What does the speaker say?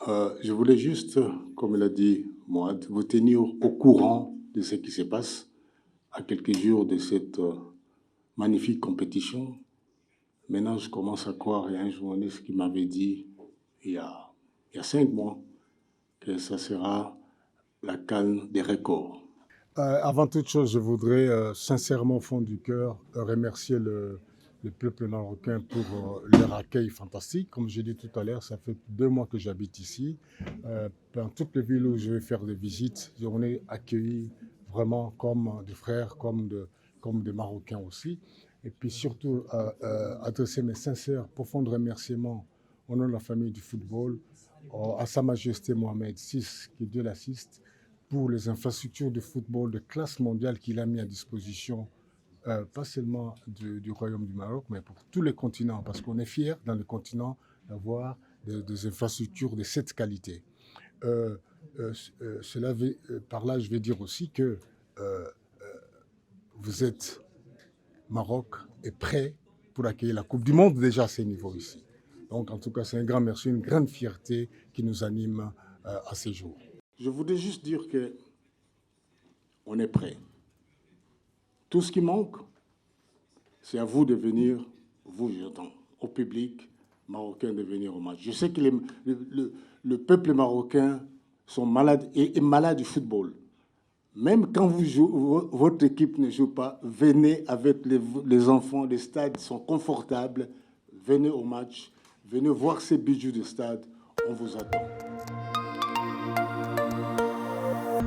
Je voulais juste, comme l'a dit Moad, vous tenir au courant de ce qui se passe à quelques jours de cette magnifique compétition. Maintenant, je commence à croire, il y a un journaliste qui m'avait dit il y a, il y a 5 mois que ça sera la CAN des records. Avant toute chose, je voudrais sincèrement, au fond du cœur, remercier le peuple marocain pour leur accueil fantastique. Comme j'ai dit tout à l'heure, ça fait 2 mois que j'habite ici. Dans toutes les villes où je vais faire des visites, on est accueillis vraiment comme des frères, comme des Marocains aussi. Et puis surtout, adresser mes sincères, profonds remerciements au nom de la famille du football, à Sa Majesté Mohamed VI, que Dieu l'assiste, pour les infrastructures de football de classe mondiale qu'il a mis à disposition, pas seulement du Royaume du Maroc, mais pour tous les continents, parce qu'on est fiers dans le continent d'avoir des infrastructures de cette qualité. Euh, Par là, je vais dire aussi que vous êtes, Maroc, est prêt pour accueillir la Coupe du Monde déjà à ces niveaux ici. Donc, en tout cas, c'est un grand merci, une grande fierté qui nous anime à ces jours. Je voudrais juste dire que on est prêt. Tout ce qui manque, c'est à vous de venir, vous, j'entends, au public marocain de venir au match. Je sais que le peuple marocain sont malades et est malade du football. Même quand vous jouez, votre équipe ne joue pas, venez avec les enfants, les stades sont confortables, venez au match, venez voir ces bijoux de stade, on vous attend.